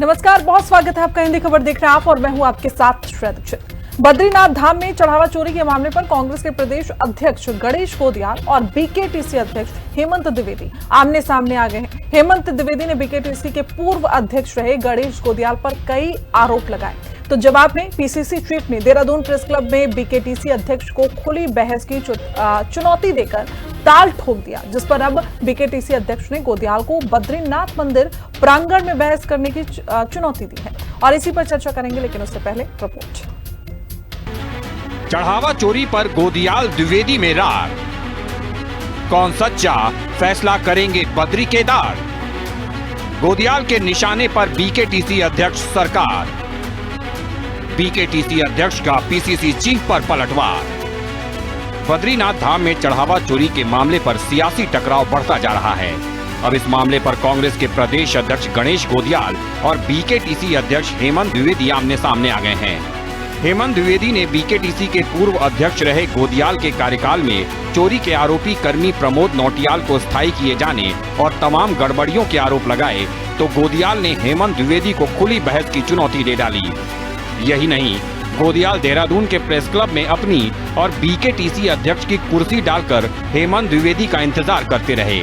नमस्कार, बहुत स्वागत है आपका। हिंदी खबर देख रहे हैं आप और मैं हूं आपके साथ श्रेया दीक्षित। बद्रीनाथ धाम में चढ़ावा चोरी के मामले पर कांग्रेस के प्रदेश अध्यक्ष गणेश गोदियाल और बीकेटीसी अध्यक्ष हेमंत द्विवेदी आमने सामने आ गए हैं। हेमंत द्विवेदी ने बीकेटीसी के पूर्व अध्यक्ष रहे गणेश गोदियाल पर कई आरोप लगाए, तो जवाब में पीसीसी चीफ ने देहरादून प्रेस क्लब में बीकेटीसी अध्यक्ष को खुली बहस की चुनौती देकर ताल ठोक दिया, जिस पर अब बीकेटीसी अध्यक्ष ने गोदियाल को बद्रीनाथ मंदिर प्रांगण में बहस करने की चुनौती दी है और इसी पर चर्चा करेंगे, लेकिन उससे पहले रिपोर्ट। चढ़ावा चोरी पर गोदियाल द्विवेदी में रार, कौन सच्चा फैसला करेंगे बद्री केदार। गोदियाल के निशाने पर बीकेटीसी अध्यक्ष सरकार, बीकेटीसी अध्यक्ष का पीसीसी चीफ पर पलटवार। बद्रीनाथ धाम में चढ़ावा चोरी के मामले पर सियासी टकराव बढ़ता जा रहा है। अब इस मामले पर कांग्रेस के प्रदेश अध्यक्ष गणेश गोदियाल और बीकेटीसी अध्यक्ष हेमंत द्विवेदी आमने सामने आ गए हैं। हेमंत द्विवेदी ने बीकेटीसी के पूर्व अध्यक्ष रहे गोदियाल के कार्यकाल में चोरी के आरोपी कर्मी प्रमोद नौटियाल को स्थायी किए जाने और तमाम गड़बड़ियों के आरोप लगाए, तो गोदियाल ने हेमंत द्विवेदी को खुली बहस की चुनौती दे डाली। यही नहीं, गोदियाल देहरादून के प्रेस क्लब में अपनी और बीकेटीसी अध्यक्ष की कुर्सी डालकर हेमंत द्विवेदी का इंतजार करते रहे,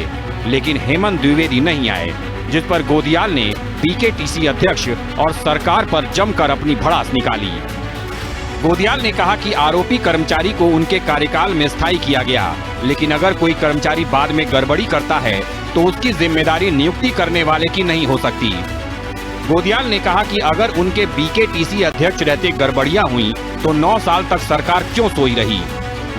लेकिन हेमंत द्विवेदी नहीं आए, जिस पर गोदियाल ने बीकेटीसी अध्यक्ष और सरकार पर जमकर अपनी भड़ास निकाली। गोदियाल ने कहा कि आरोपी कर्मचारी को उनके कार्यकाल में स्थायी किया गया, लेकिन अगर कोई कर्मचारी बाद में गड़बड़ी करता है तो उसकी जिम्मेदारी नियुक्ति करने वाले की नहीं हो सकती। गोदियाल ने कहा कि अगर उनके बीकेटीसी अध्यक्ष रहते गड़बड़ियां हुई तो 9 साल तक सरकार क्यों सोई रही।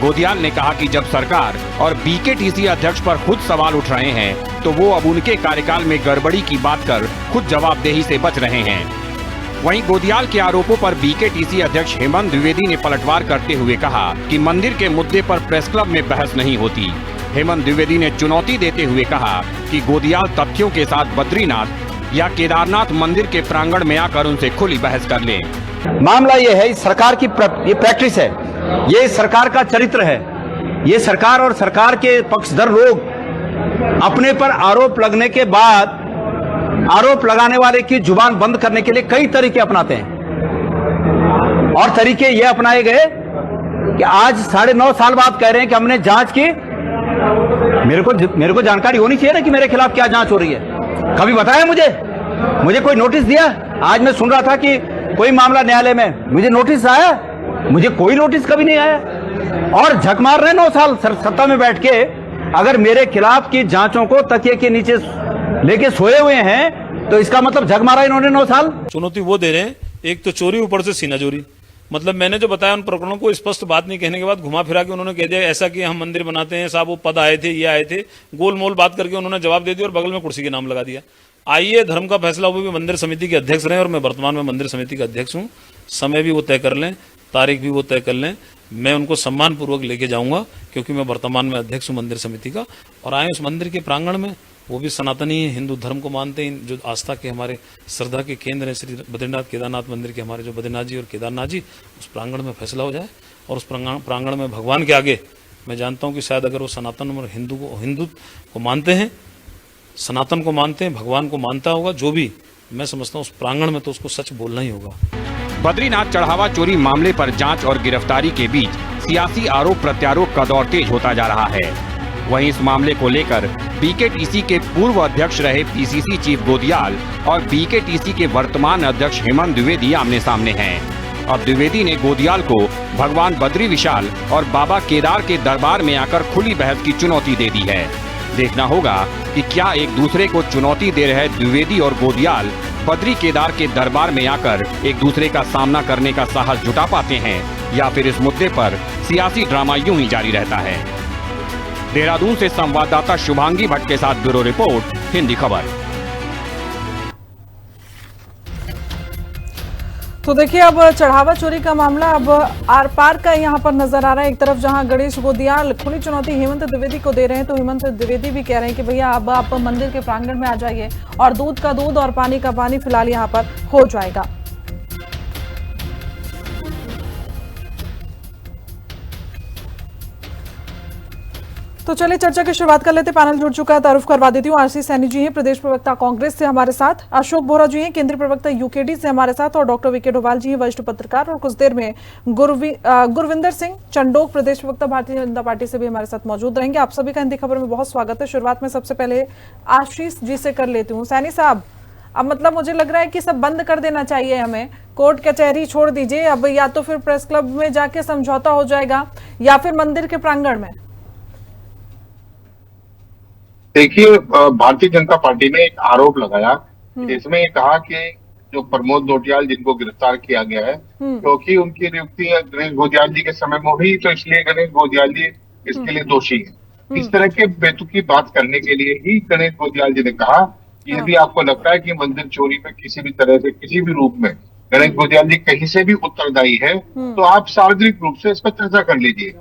गोदियाल ने कहा कि जब सरकार और बीकेटीसी अध्यक्ष पर खुद सवाल उठ रहे हैं तो वो अब उनके कार्यकाल में गड़बड़ी की बात कर खुद जवाबदेही से बच रहे हैं। वहीं गोदियाल के आरोपों पर बीकेटीसी अध्यक्ष हेमंत द्विवेदी ने पलटवार करते हुए कहा कि मंदिर के मुद्दे पर प्रेस क्लब में बहस नहीं होती। हेमंत द्विवेदी ने चुनौती देते हुए कहा कि गोदियाल तथ्यों के साथ बद्रीनाथ या केदारनाथ मंदिर के प्रांगण में आकर उनसे खुली बहस कर ले। मामला ये है, सरकार की ये प्रैक्टिस है, ये सरकार का चरित्र है। ये सरकार और सरकार के पक्षधर लोग अपने पर आरोप लगने के बाद आरोप लगाने वाले की जुबान बंद करने के लिए कई तरीके अपनाते हैं, और तरीके ये अपनाए गए कि आज 9.5 साल बाद कह रहे हैं कि हमने जांच की। मेरे को जानकारी होनी चाहिए ना कि मेरे खिलाफ क्या जांच हो रही है। कभी बताया मुझे कोई नोटिस दिया? आज मैं सुन रहा था कि कोई मामला न्यायालय में, मुझे नोटिस आया? मुझे कोई नोटिस कभी नहीं आया। और झक मार रहे 9 साल सत्ता में बैठ के, अगर मेरे खिलाफ की जांचों को तकिए के नीचे लेके सोए हुए हैं तो इसका मतलब झक मारा इन्होंने 9 साल। चुनौती वो दे रहे हैं, एक तो चोरी, ऊपर से सीना चोरी। मतलब मैंने जो बताया उन प्रकरणों को स्पष्ट बात नहीं कहने के बाद घुमा फिरा के उन्होंने कह दिया ऐसा कि हम मंदिर बनाते हैं साहब, वो पद आए थे, ये आए थे, गोल मोल बात करके उन्होंने जवाब दे दिया और बगल में कुर्सी के नाम लगा दिया। आइए, धर्म का फैसला, वो भी मंदिर समिति के अध्यक्ष रहे और मैं वर्तमान में मंदिर समिति का अध्यक्ष हूँ। समय भी वो तय कर लें, तारीख भी वो तय कर लें, मैं उनको सम्मान पूर्वक लेके जाऊंगा, क्योंकि मैं वर्तमान में अध्यक्ष हूँ मंदिर समिति का। और आए उस मंदिर के प्रांगण में, वो भी सनातनी है, हिंदू धर्म को मानते हैं, जो आस्था के हमारे श्रद्धा के केंद्र हैं श्री बद्रीनाथ केदारनाथ मंदिर के हमारे जो बद्रीनाथ जी और केदारनाथ जी, उस प्रांगण में फैसला हो जाए। और उस प्रांगण में भगवान के आगे, मैं जानता हूं कि शायद अगर वो सनातन और हिंदू को मानते हैं, सनातन को मानते हैं, भगवान को मानता होगा, जो भी, मैं समझता हूँ उस प्रांगण में तो उसको सच बोलना ही होगा। बद्रीनाथ चढ़ावा चोरी मामले पर जांच और गिरफ्तारी के बीच सियासी आरोप प्रत्यारोप का दौर तेज होता जा रहा है। वहीं इस मामले को लेकर बीकेटीसी के पूर्व अध्यक्ष रहे पीसीसी चीफ गोदियाल और बीकेटीसी के वर्तमान अध्यक्ष हेमंत द्विवेदी आमने सामने हैं। अब द्विवेदी ने गोदियाल को भगवान बद्री विशाल और बाबा केदार के दरबार में आकर खुली बहस की चुनौती दे दी है। देखना होगा कि क्या एक दूसरे को चुनौती दे रहे द्विवेदी और गोदियाल बद्री केदार के दरबार में आकर एक दूसरे का सामना करने का साहस जुटा पाते हैं, या फिर इस मुद्दे पर सियासी ड्रामा यूं ही जारी रहता है। देहरादून से संवाददाता शुभांगी भट्ट के साथ ब्यूरो रिपोर्ट, हिंदी खबर। तो देखिए, अब चढ़ावा चोरी का मामला अब आर पार का यहाँ पर नजर आ रहा है। एक तरफ जहाँ गणेश गोदियाल खुली चुनौती हेमंत द्विवेदी को दे रहे हैं, तो हेमंत द्विवेदी भी कह रहे हैं कि भैया अब आप मंदिर के प्रांगण में आ जाइए और दूध का दूध और पानी का पानी फिलहाल यहाँ पर हो जाएगा। तो तो चलिए चर्चा की शुरुआत कर लेते। पैनल जुड़ चुका है, तारुफ करवा देती हूँ। आरसी सैनी जी हैं, प्रदेश प्रवक्ता कांग्रेस से हमारे साथ, अशोक बोरा जी हैं, केंद्रीय प्रवक्ता यूकेडी से हमारे साथ, और डॉक्टर वीके डोभाल जी हैं, वरिष्ठ पत्रकार, और कुछ देर में गुरविंदर सिंह चंडोक, प्रदेश प्रवक्ता भारतीय जनता पार्टी से भी हमारे साथ मौजूद रहेंगे। आप सभी का हिंदी खबर में बहुत स्वागत है। शुरुआत में सबसे पहले आशीष जी से कर लेती हूँ। सैनी साहब, अब मतलब मुझे लग रहा है कि सब बंद कर देना चाहिए, हमें कोर्ट कचहरी छोड़ दीजिए, अब या तो फिर प्रेस क्लब में जाके समझौता हो जाएगा या फिर मंदिर के प्रांगण में। देखिए, भारतीय जनता पार्टी ने एक आरोप लगाया, इसमें ये कहा कि जो प्रमोद नौटियाल जिनको गिरफ्तार किया गया है, क्योंकि उनकी नियुक्ति गणेश गोदियाल जी के समय में हुई, तो इसलिए गणेश गोदियाल जी इसके लिए दोषी है। इस तरह के बेतुकी बात करने के लिए ही गणेश गोदियाल जी ने कहा कि यदि आपको लगता है कि मंदिर चोरी में किसी भी तरह से, किसी भी रूप में गणेश गोदियाल जी कहीं से भी उत्तरदायी है, तो आप सार्वजनिक रूप से इस पर चर्चा कर लीजिए।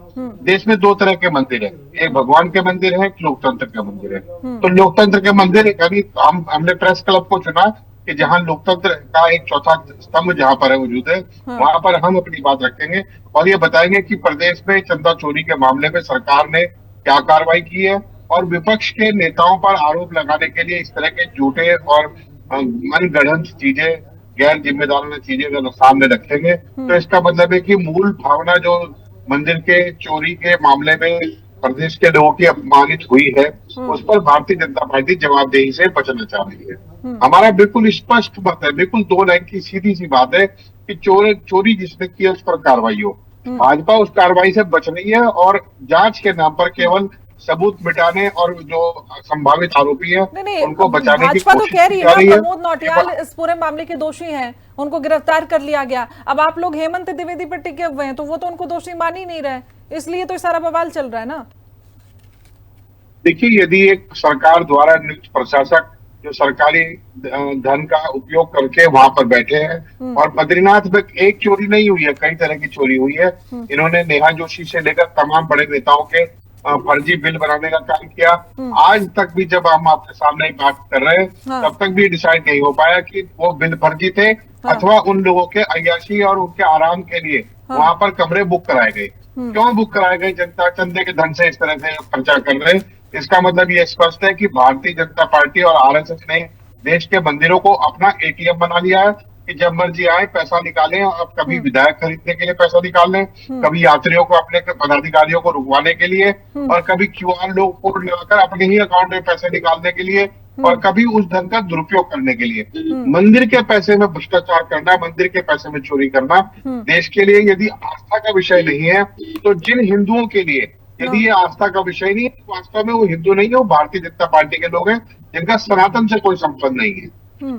देश में दो तरह के मंदिर है, एक भगवान के मंदिर है, एक लोकतंत्र का मंदिर है। तो लोकतंत्र के मंदिर, यानी हमने प्रेस क्लब को चुना कि जहां लोकतंत्र का एक चौथा स्तंभ जहां पर है मौजूद है, वहां पर हम अपनी बात रखेंगे और ये बताएंगे कि प्रदेश में चंदा चोरी के मामले में सरकार ने क्या कार्रवाई की है, और विपक्ष के नेताओं पर आरोप लगाने के लिए इस तरह के झूठे और मनगढ़ंत चीजें, गैर जिम्मेदाराना चीजें अगर सामने रखेंगे तो इसका मतलब है कि मूल भावना जो मंदिर के चोरी के मामले में प्रदेश के लोगों की अपमानित हुई है, उस पर भारतीय जनता पार्टी जवाबदेही से बचना चाह रही है। हमारा बिल्कुल स्पष्ट बात है, बिल्कुल दो लाइन की सीधी सी बात है कि चोरी जिसने की उस पर कार्रवाई हो। भाजपा उस कार्रवाई से बच रही है और जांच के नाम पर केवल सबूत मिटाने और जो संभावित आरोपी है उनको बचाने की भाजपा तो कोशिश कह रही की है जा रही ना, है। प्रमोद नौटियाल इस पूरे मामले के दोषी हैं, उनको गिरफ्तार कर लिया गया। अब आप लोग हेमंत द्विवेदी पर टिके हुए हैं, तो वो तो उनको दोषी मान ही नहीं रहे, इसलिए तो सारा बवाल चल रहा है ना। देखिए, यदि एक सरकार द्वारा नियुक्त प्रशासक जो सरकारी धन का उपयोग करके वहां पर बैठे हैं, और बद्रीनाथ में एक चोरी नहीं हुई है, कई तरह की चोरी हुई है। इन्होंने नेहा जोशी से लेकर तमाम बड़े नेताओं के फर्जी बिल बनाने का काम किया। आज तक भी जब हम आपके सामने बात कर रहे हैं, तब तक भी डिसाइड नहीं हो पाया कि वो बिल फर्जी थे अथवा उन लोगों के अय्याशी और उनके आराम के लिए वहां पर कमरे बुक कराए गए। क्यों बुक कराए गए? जनता चंदे के धन से इस तरह से खर्चा कर रहे हैं। इसका मतलब ये स्पष्ट है कि भारतीय जनता पार्टी और आरएसएस ने देश के मंदिरों को अपना एटीएम बना लिया है कि जब मर्जी आए पैसा निकालें। अब कभी विधायक खरीदने के लिए पैसा निकाल लें, कभी यात्रियों को, अपने पदाधिकारियों को रुकवाने के लिए, और कभी क्यूआर लोग कोड लगाकर अपने ही अकाउंट में पैसे निकालने के लिए, और कभी उस धन का दुरुपयोग करने के लिए। मंदिर के पैसे में भ्रष्टाचार करना, मंदिर के पैसे में चोरी करना देश के लिए यदि आस्था का विषय नहीं है, तो जिन हिंदुओं के लिए यदि ये आस्था का विषय नहीं है, तो वास्तव में वो हिंदू नहीं है, वो भारतीय जनता पार्टी के लोग हैं जिनका सनातन से कोई संबंध नहीं है।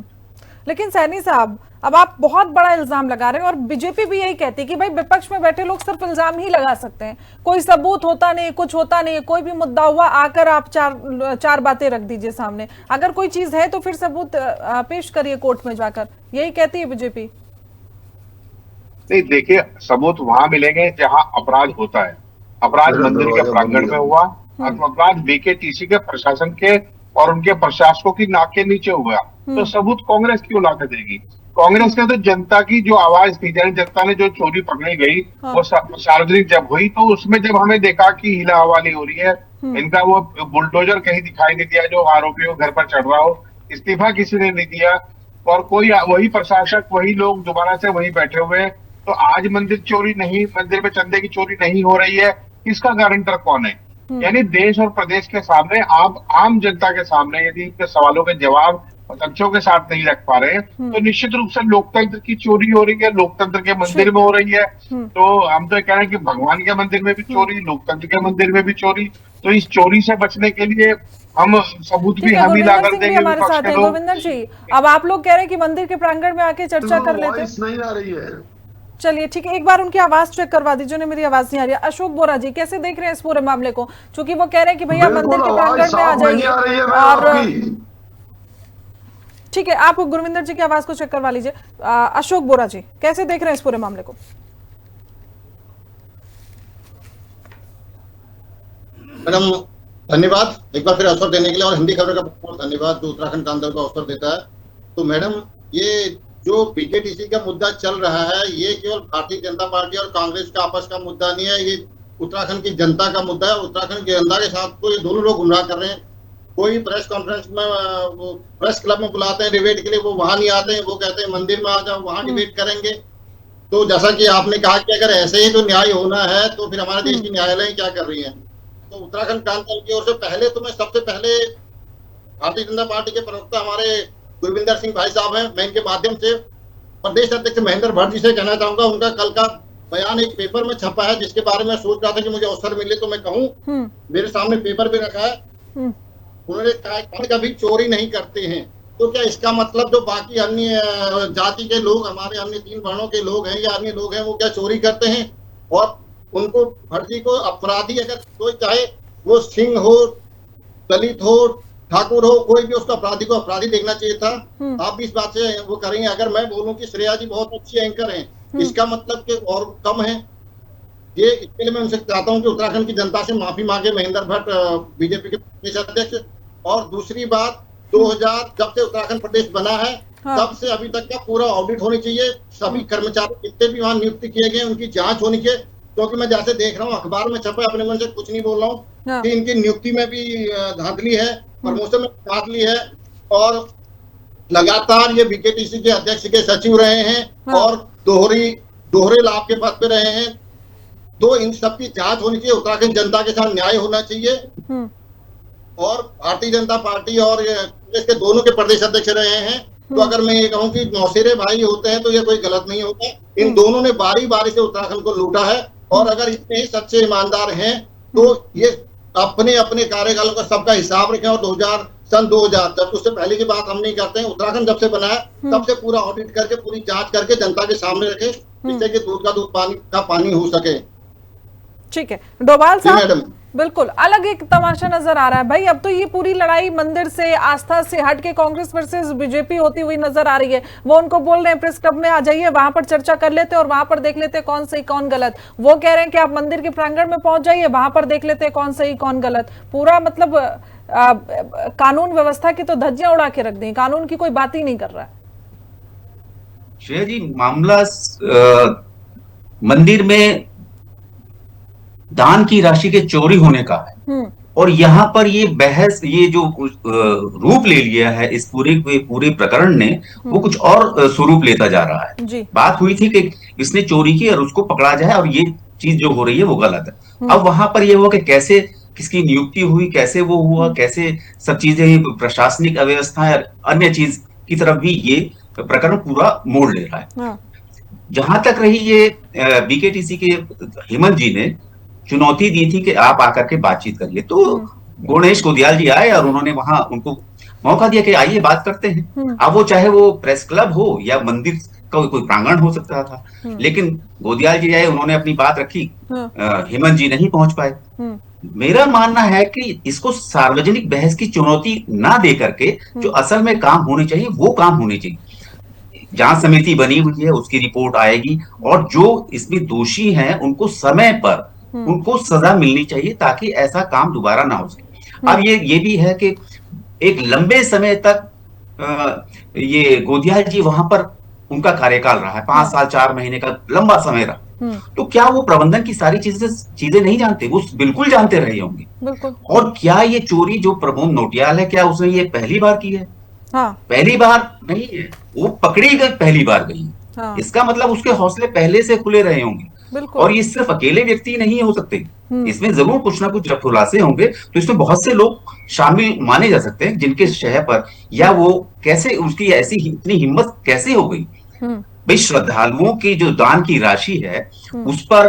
लेकिन सैनी साहब, अब आप बहुत बड़ा इल्जाम लगा रहे हैं, और बीजेपी भी यही कहती है कि भाई विपक्ष में बैठे लोग सिर्फ इल्जाम ही लगा सकते हैं, कोई सबूत होता नहीं, कुछ होता नहीं, कोई भी मुद्दा हुआ आकर आप चार बातें रख दीजिए सामने, अगर कोई चीज है तो फिर सबूत पेश करिए कोर्ट में जाकर, यही कहती है बीजेपी। नहीं, देखिए, सबूत वहां मिलेंगे जहां अपराध होता है। अपराध मंदिर के प्रांगण में हुआ, अथवा अपराध बीकेटीसी के प्रशासन के और उनके प्रशासकों की नाक के नीचे हुआ, तो सबूत कांग्रेस क्यों ला कर देगी? कांग्रेस ने तो जनता की जो आवाज थी, जनता ने जो चोरी पकड़ी गई वो सार्वजनिक जब हुई, तो उसमें जब हमें देखा कि हिला हवाली हो रही है, इनका वो बुलडोजर कहीं दिखाई नहीं दिया जो आरोपियों घर पर चढ़ रहा हो, इस्तीफा किसी ने नहीं दिया, और कोई वही प्रशासक, वही लोग दोबारा से वही बैठे हुए हैं, तो आज मंदिर चोरी नहीं, मंदिर में चंदे की चोरी नहीं हो रही है, इसका गारंटर कौन है? यानी देश और प्रदेश के सामने, आप आम जनता के सामने यदि इनके सवालों के जवाब तथ्यों के साथ नहीं रख पा रहे हैं, तो निश्चित रूप से लोकतंत्र की चोरी हो रही है, लोकतंत्र के मंदिर में हो रही है। तो हम तो कह रहे हैं कि भगवान के मंदिर में भी चोरी, लोकतंत्र के मंदिर में भी चोरी, तो इस चोरी से बचने के लिए हम सबूत भी हम ही ला कर देंगे। हमारे साथ हैं गोविंदर जी, अब आप लोग कह रहे हैं कि मंदिर के प्रांगण में आके चर्चा कर लेते हैं, नहीं आ रही है। चलिए ठीक है, एक बार उनकी आवाज चेक करवा दीजिए, उन्हें मेरी आवाज नहीं आ रही है। अशोक बोरा जी, कैसे देख रहे हैं इस पूरे मामले को? क्योंकि वो कह रहे हैं कि भैया मंदिर के प्रांगण में आ जाइए, और ठीक है, आप गुरविंदर जी की आवाज को चेक करवा लीजिए। अशोक बोरा जी, कैसे देख रहे हैं इस पूरे मामले को? मैडम धन्यवाद एक बार फिर अवसर देने के लिए, और हिंदी खबर का बहुत धन्यवाद जो उत्तराखंड कांदल को अवसर देता है। तो मैडम, ये जो बीकेटीसी का मुद्दा चल रहा है, ये केवल भारतीय जनता पार्टी और कांग्रेस का आपस का मुद्दा नहीं है, ये उत्तराखंड की जनता का मुद्दा है। उत्तराखंड की जनता के साथ तो ये दोनों लोग गुमराह कर रहे हैं। कोई प्रेस कॉन्फ्रेंस में वो प्रेस क्लब में बुलाते हैं डिबेट के लिए, वो वहां नहीं आते हैं। वो कहते हैं मंदिर में आ जाओ, वहां डिबेट करेंगे। तो जैसा कि आपने कहा कि अगर ऐसे ही तो न्याय होना है तो फिर हमारे देश की न्यायालय क्या कर रही है। तो उत्तराखंड क्रांति की ओर से पहले तो मैं सबसे पहले भारतीय जनता पार्टी के प्रवक्ता हमारे गुरविंदर सिंह भाई साहब हैं, मैं इनके माध्यम से प्रदेश अध्यक्ष महेंद्र भट्ट जी से कहना चाहूंगा। उनका कल का बयान एक पेपर में छपा है, जिसके बारे में सोच रहा था कि मुझे अवसर मिले तो मैं कहूँ। मेरे सामने पेपर भी रखा है। उन्होंने कहा कभी चोरी नहीं करते हैं। तो क्या इसका मतलब जो बाकी अन्य जाति के लोग, हमारे अन्य 3 वर्णों के लोग हैं या अन्य लोग हैं, वो क्या चोरी करते हैं? और उनको भट्टी को अपराधी, अगर कोई चाहे वो सिंह हो, दलित हो, ठाकुर हो, कोई भी उसको अपराधी को अपराधी देखना चाहिए था। आप भी इस बात से वो करेंगे। अगर मैं बोलूं कि श्रेया जी बहुत अच्छी एंकर हैं, इसका मतलब कि और कम है ये? इसके लिए मैं उनसे चाहता हूं कि उत्तराखंड की जनता से माफी मांगे महेंद्र भट्ट, बीजेपी के प्रदेश अध्यक्ष। और दूसरी बात, 2000 जब से उत्तराखंड प्रदेश बना है, तब से अभी तक का पूरा ऑडिट होनी चाहिए। सभी कर्मचारी जितने भी वहां नियुक्त किए गए उनकी जांच होनी चाहिए। क्योंकि मैं जैसे देख रहा हूँ अखबार में छपे, अपने मन से कुछ नहीं बोल रहा हूँ, कि इनकी नियुक्ति में भी धांधली है, प्रमोशन में धांधली है, और लगातार ये बीकेटीसी के अध्यक्ष के सचिव रहे हैं और दोहरे लाभ के पद पे रहे हैं। तो इन सब की जांच होनी चाहिए। उत्तराखंड जनता के साथ न्याय होना चाहिए। और भारतीय जनता पार्टी और कांग्रेस के दोनों के प्रदेश अध्यक्ष रहे हैं। तो अगर मैं ये कहूँ कि मौसेरे भाई होते हैं तो ये कोई गलत नहीं होता। इन दोनों ने बारी बारी से उत्तराखंड को लूटा है। और अगर इतने ही सच्चे ईमानदार हैं तो ये अपने अपने कार्यकालों का सबका हिसाब रखें। और सन 2000 जब उससे पहले की बात हम नहीं करते हैं, उत्तराखंड जब से बना है तब से पूरा ऑडिट करके, पूरी जांच करके जनता के सामने रखे, जिससे कि दूध का दूध, पानी का पानी हो सके। ठीक है डोभाल साहब, बिल्कुल अलग एक तमाशा नजर आ रहा है भाई। अब तो ये पूरी लड़ाई मंदिर से, आस्था से हट के कांग्रेस वर्सेस बीजेपी होती हुई नजर आ रही है। वो उनको बोल रहे हैं प्रेस क्लब में आ जाइए, वहां पर चर्चा कर लेते और वहां पर देख लेते कौन सही कौन गलत। वो कह रहे हैं कि आप मंदिर के प्रांगण में पहुंच जाइए, वहां पर देख लेते कौन सही कौन गलत। पूरा मतलब कानून व्यवस्था की तो धज्जियां उड़ा के रख दी, कानून की कोई बात ही नहीं कर रहा है। श्रेया जी, मामला मंदिर में दान की राशि के चोरी होने का है, और यहाँ पर ये बहस, ये जो रूप ले लिया है इस पूरे प्रकरण ने, वो कुछ और स्वरूप लेता जा रहा है। बात हुई थी कि इसने चोरी की और उसको पकड़ा जाए, और ये चीज जो हो रही है वो गलत है। अब वहां पर ये हुआ कि कैसे किसकी नियुक्ति हुई, कैसे वो हुआ, कैसे सब चीजें, प्रशासनिक अव्यवस्था और अन्य चीज की तरफ भी ये प्रकरण पूरा मोड़ ले रहा है। जहां तक रही ये बीकेटीसी के हेमंत जी ने चुनौती दी थी कि आप आकर के बातचीत करिए, तो गणेश गोदियाल जी आए और उन्होंने वहां उनको मौका दिया कि आइए बात करते हैं। अब वो चाहे वो प्रेस क्लब हो या मंदिर का कोई प्रांगण हो सकता था, लेकिन गोदियाल जी आए, उन्होंने अपनी बात रखी, हेमंत जी नहीं पहुंच पाए। मेरा मानना है कि इसको सार्वजनिक बहस की चुनौती ना दे करके जो असल में काम होने चाहिए वो काम होने चाहिए। जांच समिति बनी हुई है, उसकी रिपोर्ट आएगी, और जो इसमें दोषी हैं उनको समय पर उनको सजा मिलनी चाहिए, ताकि ऐसा काम दोबारा ना हो सके। अब ये भी है कि एक लंबे समय तक ये गोदियाल जी वहां पर उनका कार्यकाल रहा है, 5 साल 4 महीने का लंबा समय रहा। तो क्या वो प्रबंधन की सारी चीजें नहीं जानते? वो बिल्कुल जानते रहे होंगे। और क्या ये चोरी जो प्रमोद नौटियाल है, क्या उसने ये पहली बार की है? पहली बार नहीं है, वो पकड़ी गई पहली बार गई। इसका मतलब उसके हौसले पहले से खुले रहे होंगे। और ये सिर्फ अकेले व्यक्ति नहीं हो सकते, इसमें जरूर कुछ ना कुछ खुलासे होंगे। तो इसमें बहुत से लोग शामिल माने जा सकते हैं, जिनके शह पर, या वो कैसे, उसकी ऐसी इतनी हिम्मत कैसे हो गई। भाई, श्रद्धालुओं की जो दान की राशि है उस पर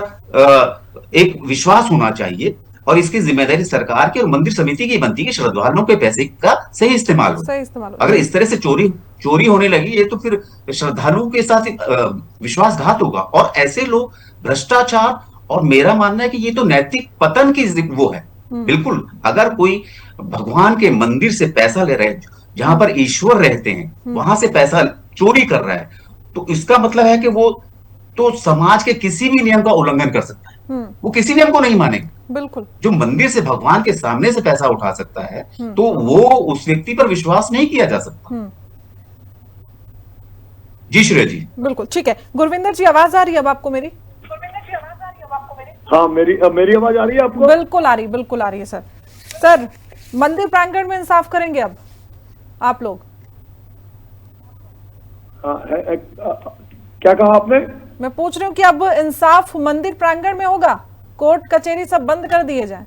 एक विश्वास होना चाहिए, और इसकी जिम्मेदारी सरकार की और मंदिर समिति की बनती है, श्रद्धालुओं के पैसे का सही इस्तेमाल हो। अगर इस तरह से चोरी होने लगी, ये तो फिर श्रद्धालुओं के साथ विश्वासघात होगा, और ऐसे लोग भ्रष्टाचार, और मेरा मानना है कि ये तो नैतिक पतन की वो है। बिल्कुल, अगर कोई भगवान के मंदिर से पैसा ले रहे हैं, जहां पर ईश्वर रहते हैं, वहां से पैसा चोरी कर रहा है, तो इसका मतलब है कि वो तो समाज के किसी भी नियम का उल्लंघन कर सकता है। वो किसी नियम को नहीं मानेगा। बिल्कुल, जो मंदिर से, भगवान के सामने से पैसा उठा सकता है, तो वो उस व्यक्ति पर विश्वास नहीं किया जा सकता। जी श्रेया जी, बिल्कुल ठीक है। गुरविंदर जी, आवाज आ रही है अब आपको मेरी? हाँ, मेरी आवाज आ रही है आपको? बिल्कुल आ रही है सर। सर, मंदिर प्रांगण में इंसाफ करेंगे अब आप लोग? क्या कहा आपने? मैं पूछ रही हूँ कि अब इंसाफ मंदिर प्रांगण में होगा? कोर्ट कचहरी सब बंद कर दिए जाए?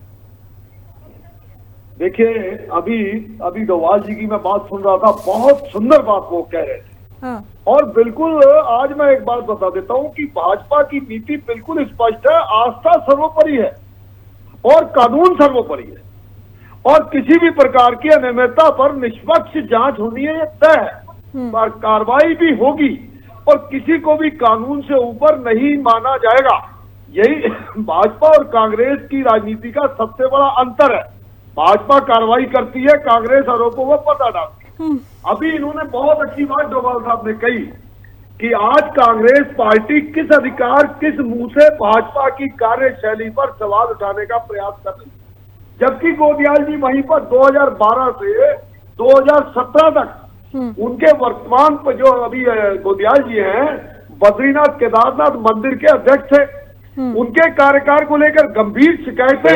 देखिए, अभी डोभाल जी की मैं बात सुन रहा था, बहुत सुंदर बात वो कह रहे थे। हाँ। और बिल्कुल आज मैं एक बात बता देता हूं कि भाजपा की नीति बिल्कुल स्पष्ट है। आस्था सर्वोपरि है और कानून सर्वोपरि है, और किसी भी प्रकार की अनियमितता पर निष्पक्ष जांच होनी है, ये तय है। और कार्रवाई भी होगी और किसी को भी कानून से ऊपर नहीं माना जाएगा। यही भाजपा और कांग्रेस की राजनीति का सबसे बड़ा अंतर है। भाजपा कार्रवाई करती है, कांग्रेस आरोपों पर पर्दा डालती है। अभी इन्होंने बहुत अच्छी बात डोभाल साहब ने कही कि आज कांग्रेस पार्टी किस अधिकार, किस मुंह से भाजपा की कार्यशैली पर सवाल उठाने का प्रयास कर रही है, जबकि गोदियाल जी वहीं पर 2012 से 2017 तक उनके वर्तमान पर जो अभी गोदियाल जी हैं, बद्रीनाथ केदारनाथ मंदिर के अध्यक्ष थे। उनके कार्यकाल को लेकर गंभीर शिकायतें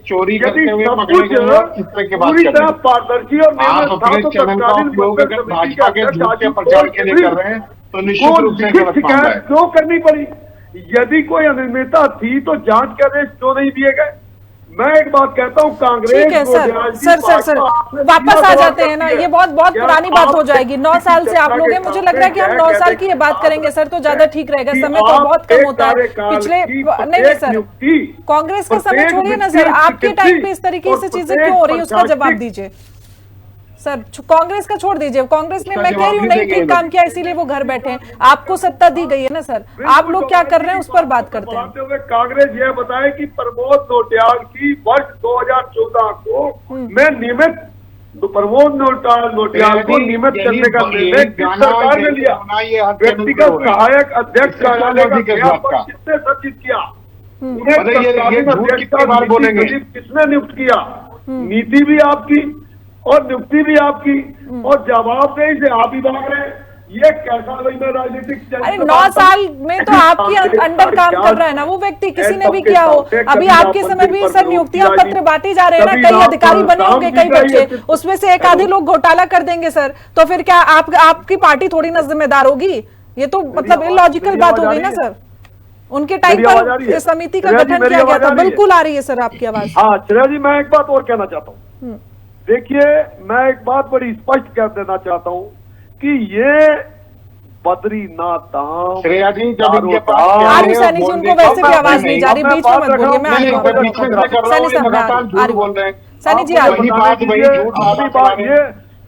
चोरी यदि सब कुछ पूरी तरह पारदर्शी और नियमित था तो तत्कालीन मंदिर भाजपा के झूठ के प्रचार के लिए कर रहे हैं, तो निश्चित रूप से शिकायत क्यों करनी पड़ी? यदि कोई अनियमितता थी तो जांच के आदेश क्यों नहीं दिए गए? मैं एक बात कहता हूँ, कांग्रेस ठीक है सर, वापस आ जाते हैं ना, ये बहुत पुरानी बात हो जाएगी। 9 साल से आप लोग हैं, मुझे लग रहा है कि हम 9 साल की ये बात करेंगे सर, तो ज्यादा ठीक रहेगा। समय तो बहुत कम होता है पिछले। नहीं सर, कांग्रेस का समय छोड़िए ना सर, आपके टाइम पे इस तरीके से चीजें क्यों हो रही है उसका जवाब दीजिए सर। कांग्रेस का छोड़ दीजिए, कांग्रेस ने, मैं कह रही हूँ, नहीं ठीक काम किया इसीलिए वो घर बैठे हैं। आपको सत्ता दी गई है ना सर, आप लोग क्या कर रहे हैं उस पर बात करते हैं। कांग्रेस यह बताए कि प्रमोद नौटियाल की वर्ष 2014 को मैं नियमित प्रमोद नौटियाल को नियमित करने का निर्णय किस सरकार ने लिया? व्यक्तिगत सहायक अध्यक्ष कार्यालय का किसने सूचित किया? किसने नियुक्त किया? नीति भी आपकी और नियुक्ति भी आपकी, और जवाबदेही से आप ही भाग रहे हैं। ये कैसा राजनीतिक? अरे 9 साल में तो आपकी अंडर काम कर रहा है ना वो व्यक्ति, किसी ने भी किया हो। अभी आपके समय भी सर नियुक्तियां पत्र बांटे जा रहे हैं ना, कई अधिकारी बने होंगे, कई बच्चे, उसमें से एक आधे लोग घोटाला कर देंगे सर, तो फिर क्या आपकी पार्टी थोड़ी ना जिम्मेदार होगी? ये तो मतलब इलॉजिकल बात हो गई ना सर। उनके टाइम पर समिति का गठन किया गया था। बिल्कुल आ रही है सर आपकी आवाज। हाँ श्रेया जी, मैं एक बात और कहना चाहता हूँ। देखिए, मैं एक बात बड़ी स्पष्ट कर देना चाहता हूं कि ये बद्रीनाथ धाम, श्रेया जी, जब इनके पास सैनी जी, उनको वैसे भी आवाज नहीं जा रही, बीच में मत बोलिए। मैं सैनी जी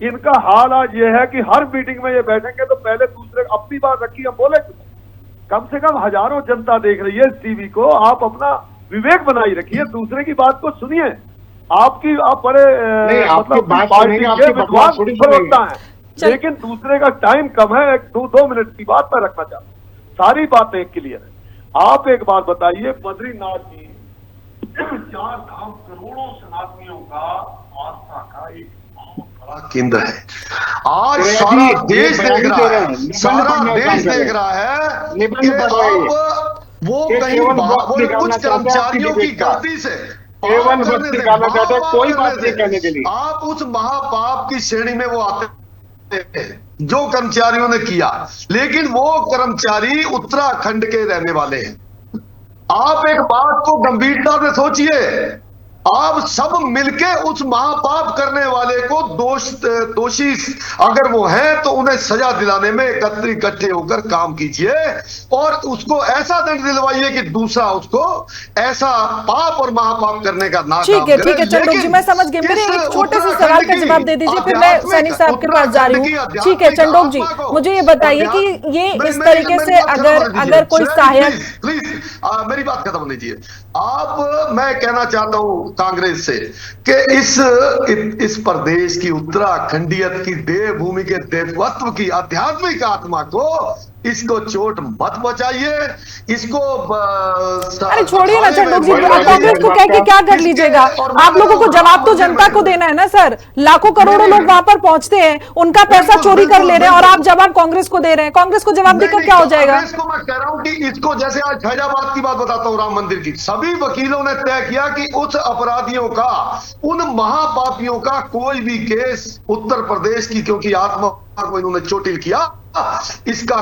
इनका हाल आज ये है कि हर मीटिंग में ये बैठेंगे तो पहले दूसरे अपनी बात रखी, हम बोले कम से कम हजारों जनता देख रही है इस टीवी को, आप अपना विवेक बनाई रखिए, दूसरे की बात को सुनिए। आप बड़े मतलब पार्टी के विद्वान प्रवक्ता हैं, लेकिन दूसरे का टाइम कम है, 2 मिनट की बात मैं रखना चाहता हूँ, सारी बातें क्लियर है। आप एक बात बताइए, बद्रीनाथ जी 4 धाम करोड़ों सनातनियों का आस्था का एक बहुत बड़ा केंद्र है। आज सारा देश देख रहा है, सारा देश देख रहा है कि अब वो कहीं कुछ कर्मचारियों की गलती से केवल वक्त निकाला जाता है, कोई बात नहीं कहने के लिए। आप उस महापाप की श्रेणी में वो आते हैं जो कर्मचारियों ने किया, लेकिन वो कर्मचारी उत्तराखंड के रहने वाले हैं। आप एक बात को गंभीरता से सोचिए, आप सब मिलके उस महापाप करने वाले को दोषी अगर वो है तो उन्हें सजा दिलाने में इकट्ठे होकर काम कीजिए और उसको ऐसा दंड दिलवाइए कि दूसरा उसको ऐसा पाप और महापाप करने का ना। ठीक है चंदोक जी, मैं समझ गई। मेरे एक छोटे से सवाल का जवाब दे दीजिए, फिर मैं सैनी साहब के पास जा रही हूँ। ठीक है चंदोक जी, मुझे ये बताइए कि ये इस तरीके से अगर कोई सहायक, मेरी बात खत्म होनी चाहिए। मैं कहना चाहता हूं कांग्रेस से कि इस प्रदेश की उत्तराखंडियत की देवभूमि के देवत्व की आध्यात्मिक आत्मा को इसको चोट मत पहुंचाइए, इसको अरे छोड़िए ना चंडोक जी, कांग्रेस को कह के क्या कर लीजिएगा? आप लोगों को जवाब तो जनता को देना है ना सर। लाखों करोड़ों लोग वहां पर पहुंचते हैं, उनका पैसा चोरी कर ले रहे हैं और आप जवाब कांग्रेस को दे रहे हैं। कांग्रेस को जवाब देकर क्या हो जाएगा? कांग्रेस को मैं कह रहा हूं कि इसको, जैसे आज फैजाबाद की बात बताता हूं, राम मंदिर की, सभी वकीलों ने तय किया कि उस अपराधियों का, उन महापापियों का कोई भी केस उत्तर प्रदेश की, क्योंकि आत्मा को इन्होंने चोटिल किया, इसका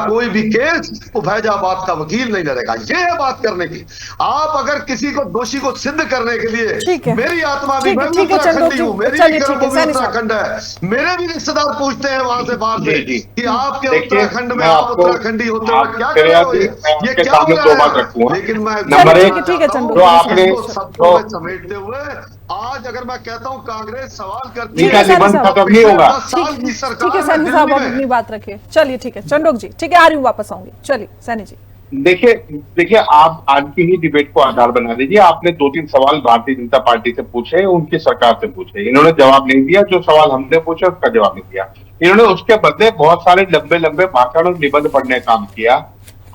कोई भी केस फैजाबाद का वकील नहीं लड़ेगा। ये है बात करने की। आप अगर किसी को दोषी को सिद्ध करने के लिए, मेरी आत्मा भी, मैं उत्तराखंडी हूँ, मेरी कर्म भी उत्तराखंड है, मेरे भी रिश्तेदार पूछते हैं वहां से बाहर से कि आपके उत्तराखंड में आप उत्तराखंडी होते हो क्या कर रहे हो, ये क्या हो रहा है? लेकिन मैं नंबर एक, जो आपने समेटते हुए आज अगर मैं कहता हूं कांग्रेस सवाल करती है, निबंध खत्म नहीं होगा। ठीक है सैनी साहब, आप अपनी बात रखिए। चलिए ठीक है चंडोक जी, ठीक है, आ रही हूँ, वापस आऊंगी। चलिए सैनी जी। देखिए आप आज की ही डिबेट को आधार बना दीजिए। आपने 2-3 सवाल भारतीय जनता पार्टी से पूछे, उनकी सरकार से पूछे, इन्होंने जवाब नहीं दिया। जो सवाल हमने पूछे उसका जवाब नहीं दिया इन्होंने। उसके बदले बहुत सारे लंबे लंबे भाषण और निबंध पढ़ने का काम किया।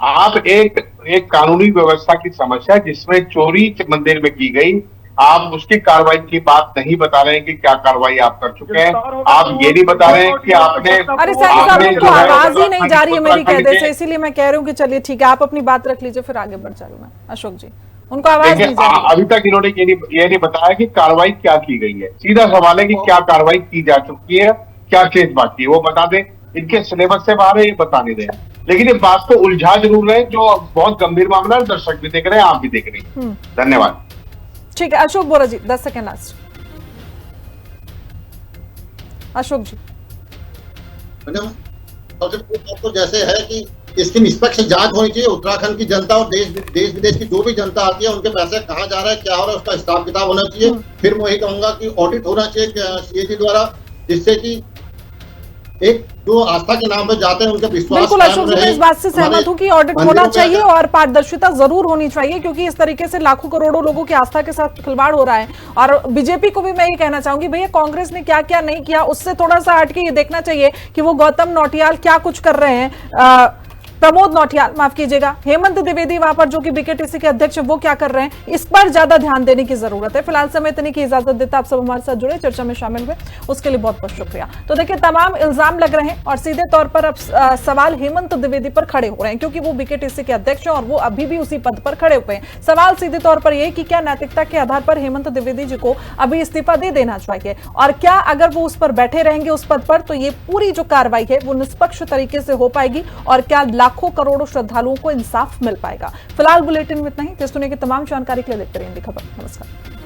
आप एक कानूनी व्यवस्था की समस्या जिसमें चोरी मंदिर में की गई, आप उसकी कार्रवाई की बात नहीं बता रहे हैं कि क्या कार्रवाई आप कर चुके हैं। आप ये नहीं बता रहे हैं कि आपने, अरे सैनी साहब उनको आवाज ही नहीं जा रही है मेरी कहने से, इसीलिए मैं कह रही हूँ कि चलिए ठीक है, आप अपनी बात रख लीजिए, फिर आगे बढ़ चलूँ मैं। अशोक जी, उनको आवाज नहीं जा रही। अभी तक इन्होंने ये नहीं बताया कि कार्रवाई क्या की गई है। सीधा सवाल है कि क्या कार्रवाई की जा चुकी है, क्या केस बाकी है, वो बता दें। इनके सिलेबस से बाहर है, ये बता नहीं दें। लेकिन ये बात को उलझा जरूर रहे, जो बहुत गंभीर मामला है, दर्शक भी देख रहे हैं, आप भी देख रही हैं। धन्यवाद। ठीक है अशोक बोरा जी, 10 सेकेंड लास्ट। अशोक जी, तो जैसे है कि इसकी निष्पक्ष जांच होनी चाहिए। उत्तराखंड की जनता और देश विदेश की जो भी जनता आती है, उनके पैसे कहाँ जा रहा है, क्या हो रहा है, उसका हिसाब किताब होना चाहिए। फिर मैं यही कहूंगा कि ऑडिट होना चाहिए सीएजी द्वारा, जिससे कि एक जो आस्था के नाम पर जाते हैं उनका विश्वास। बिल्कुल अशोक जी, मैं इस बात से सहमत हूं कि ऑडिट होना चाहिए और पारदर्शिता जरूर होनी चाहिए, क्योंकि इस तरीके से लाखों करोड़ों लोगों की आस्था के साथ खिलवाड़ हो रहा है। और बीजेपी को भी मैं ये कहना चाहूंगी, भैया कांग्रेस ने क्या क्या नहीं किया, उससे थोड़ा सा हटके ये देखना चाहिए कि वो गौतम नौटियाल क्या कुछ कर रहे हैं, प्रमोद नौटियाल माफ कीजिएगा, हेमंत द्विवेदी वहां पर जो कि बीकेटीसी के अध्यक्ष वो क्या कर रहे हैं, इस पर ज्यादा ध्यान देने की जरूरत है। फिलहाल समय इतनी की इजाजत देता, आप सब हमारे साथ जुड़े, चर्चा में शामिल हुए, उसके लिए बहुत बहुत शुक्रिया। तो देखिए, तमाम इल्जाम लग रहे हैं और सीधे तौर पर अब सवाल हेमंत द्विवेदी पर खड़े हो रहे हैं, क्योंकि वो बीकेटीसी के अध्यक्ष हैं और वो अभी भी उसी पद पर खड़े हुए हैं। सवाल सीधे तौर पर यह कि क्या नैतिकता के आधार पर हेमंत द्विवेदी जी को अभी इस्तीफा दे देना चाहिए, और क्या अगर वो उस पर बैठे रहेंगे उस पद पर, तो ये पूरी जो कार्रवाई है वो निष्पक्ष तरीके से हो पाएगी, और क्या लाखों करोड़ों श्रद्धालुओं को इंसाफ मिल पाएगा। फिलहाल बुलेटिन में इतना ही। देश दुनिया की तमाम जानकारी के लिए देखते रहिए इंडी खबर। नमस्कार।